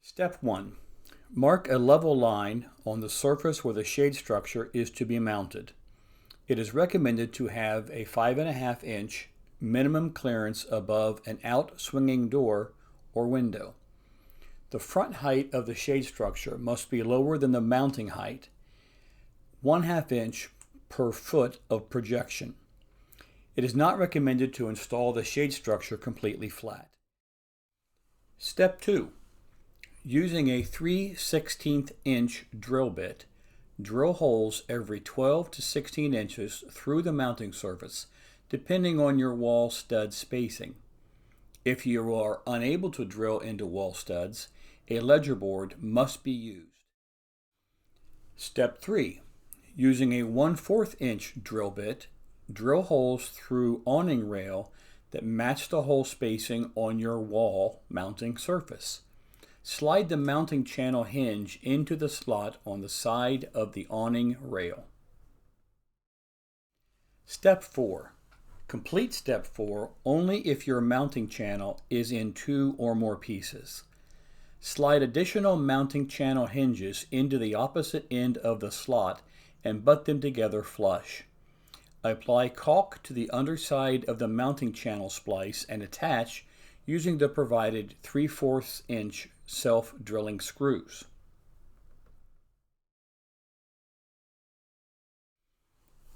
Step 1. Mark a level line on the surface where the shade structure is to be mounted. It is recommended to have a 5.5 inch minimum clearance above an out-swinging door or window. The front height of the shade structure must be lower than the mounting height, 1/2 inch per foot of projection. It is not recommended to install the shade structure completely flat. Step 2. Using a 3/16 inch drill bit, drill holes every 12 to 16 inches through the mounting surface, depending on your wall stud spacing. If you are unable to drill into wall studs, a ledger board must be used. Step 3. Using a 1/4 inch drill bit, drill holes through awning rail that match the hole spacing on your wall mounting surface. Slide the mounting channel hinge into the slot on the side of the awning rail. Step 4. Complete Step 4 only if your mounting channel is in 2 or more pieces. Slide additional mounting channel hinges into the opposite end of the slot and butt them together flush. Apply caulk to the underside of the mounting channel splice and attach using the provided 3/4 inch self-drilling screws.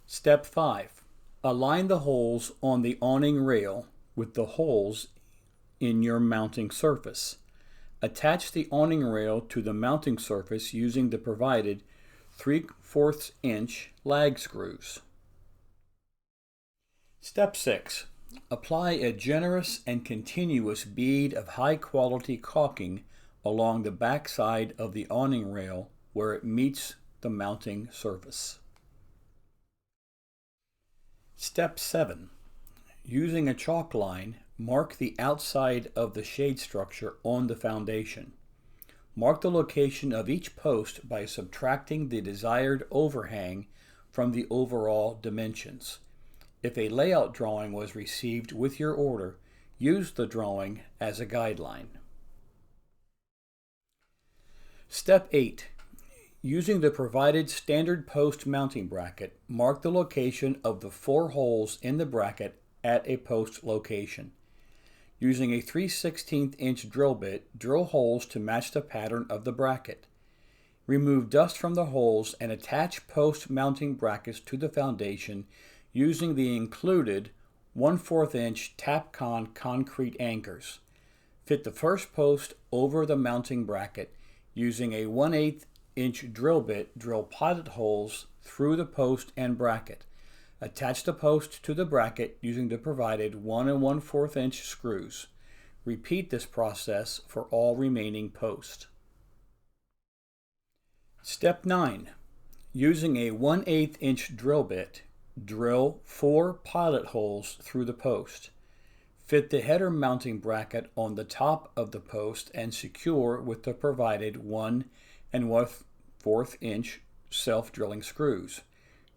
Step 5. Align the holes on the awning rail with the holes in your mounting surface. Attach the awning rail to the mounting surface using the provided 3/4 inch lag screws. Step 6. Apply a generous and continuous bead of high-quality caulking along the back side of the awning rail where it meets the mounting surface. Step 7. Using a chalk line, mark the outside of the shade structure on the foundation. Mark the location of each post by subtracting the desired overhang from the overall dimensions. If a layout drawing was received with your order, use the drawing as a guideline. Step 8. Using the provided standard post mounting bracket, mark the location of the 4 holes in the bracket at a post location. Using a 3/16 inch drill bit, drill holes to match the pattern of the bracket. Remove dust from the holes and attach post mounting brackets to the foundation using the included 1/4 inch Tapcon concrete anchors. Fit the first post over the mounting bracket. Using a 1/8 inch drill bit, drill pilot holes through the post and bracket. Attach the post to the bracket using the provided 1 1/4 inch screws. Repeat this process for all remaining posts. Step 9. Using a 1/8 inch drill bit, drill 4 pilot holes through the post. Fit the header mounting bracket on the top of the post and secure with the provided 1 1/4 inch self-drilling screws.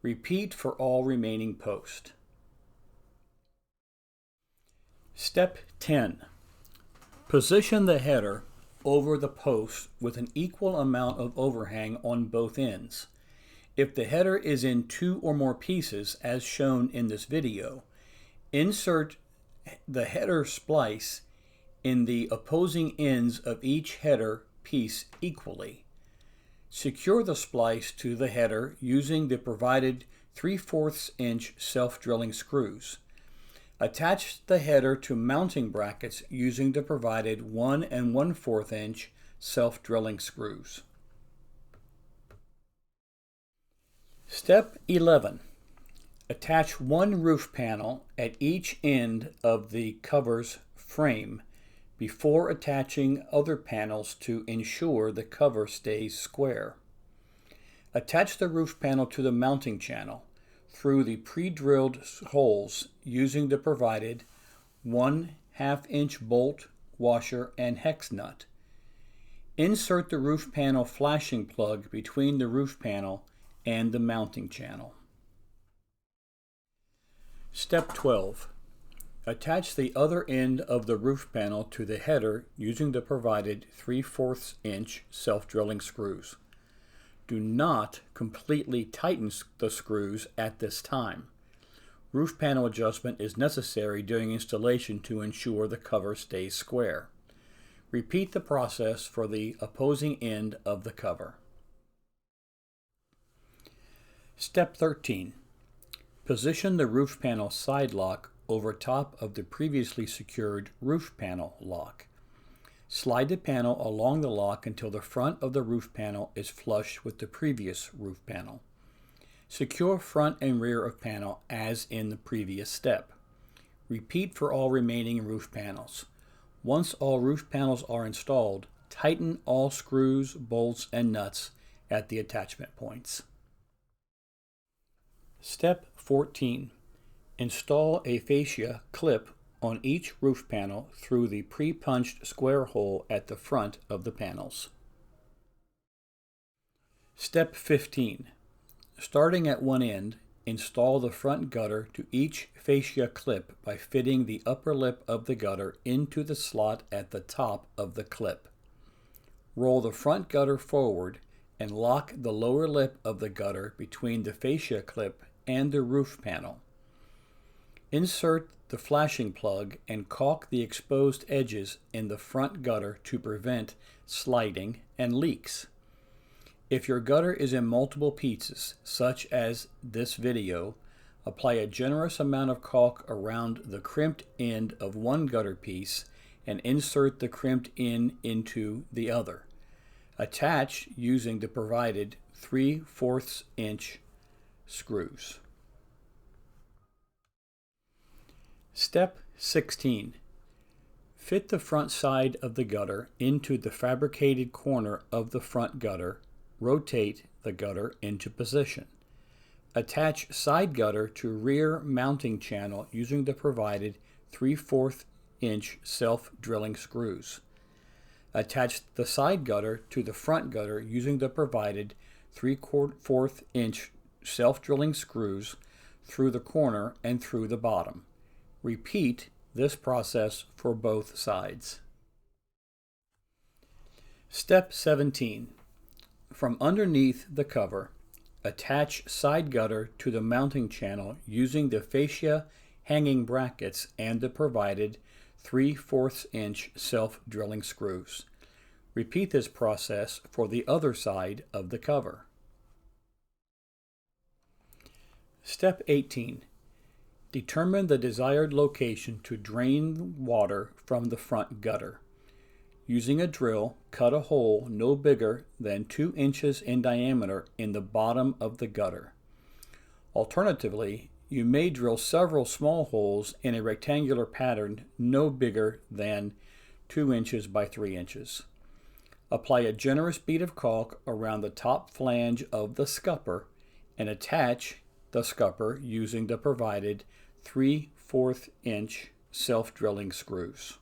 Repeat for all remaining posts. Step 10. Position the header over the post with an equal amount of overhang on both ends. If the header is in 2 or more pieces, as shown in this video, insert the header splice in the opposing ends of each header piece equally. Secure the splice to the header using the provided 3/4 inch self-drilling screws. Attach the header to mounting brackets using the provided 1 1/4 inch self-drilling screws. Step 11. Attach one roof panel at each end of the cover's frame before attaching other panels to ensure the cover stays square. Attach the roof panel to the mounting channel through the pre-drilled holes using the provided 1/2 inch bolt, washer, and hex nut. Insert the roof panel flashing plug between the roof panel and the mounting channel. Step 12. Attach the other end of the roof panel to the header using the provided 3/4 inch self-drilling screws. Do not completely tighten the screws at this time. Roof panel adjustment is necessary during installation to ensure the cover stays square. Repeat the process for the opposing end of the cover. Step 13. Position the roof panel side lock over top of the previously secured roof panel lock. Slide the panel along the lock until the front of the roof panel is flush with the previous roof panel. Secure front and rear of panel as in the previous step. Repeat for all remaining roof panels. Once all roof panels are installed, tighten all screws, bolts, and nuts at the attachment points. Step 14. Install a fascia clip on each roof panel through the pre-punched square hole at the front of the panels. Step 15. Starting at one end, install the front gutter to each fascia clip by fitting the upper lip of the gutter into the slot at the top of the clip. Roll the front gutter forward and lock the lower lip of the gutter between the fascia clip and the roof panel. Insert the flashing plug and caulk the exposed edges in the front gutter to prevent sliding and leaks. If your gutter is in multiple pieces, such as this video, apply a generous amount of caulk around the crimped end of one gutter piece and insert the crimped end into the other. Attach using the provided 3/4 inch screws. Step 16. Fit the front side of the gutter into the fabricated corner of the front gutter. Rotate the gutter into position. Attach side gutter to rear mounting channel using the provided 3/4 inch self-drilling screws. Attach the side gutter to the front gutter using the provided 3/4 inch self-drilling screws through the corner and through the bottom. Repeat this process for both sides. Step 17. From underneath the cover, attach side gutter to the mounting channel using the fascia hanging brackets and the provided 3/4 inch self-drilling screws. Repeat this process for the other side of the cover. Step 18. Determine the desired location to drain water from the front gutter. Using a drill, cut a hole no bigger than 2 inches in diameter in the bottom of the gutter. Alternatively, you may drill several small holes in a rectangular pattern no bigger than 2 inches by 3 inches. Apply a generous bead of caulk around the top flange of the scupper and attach the scupper using the provided 3/4 inch self-drilling screws.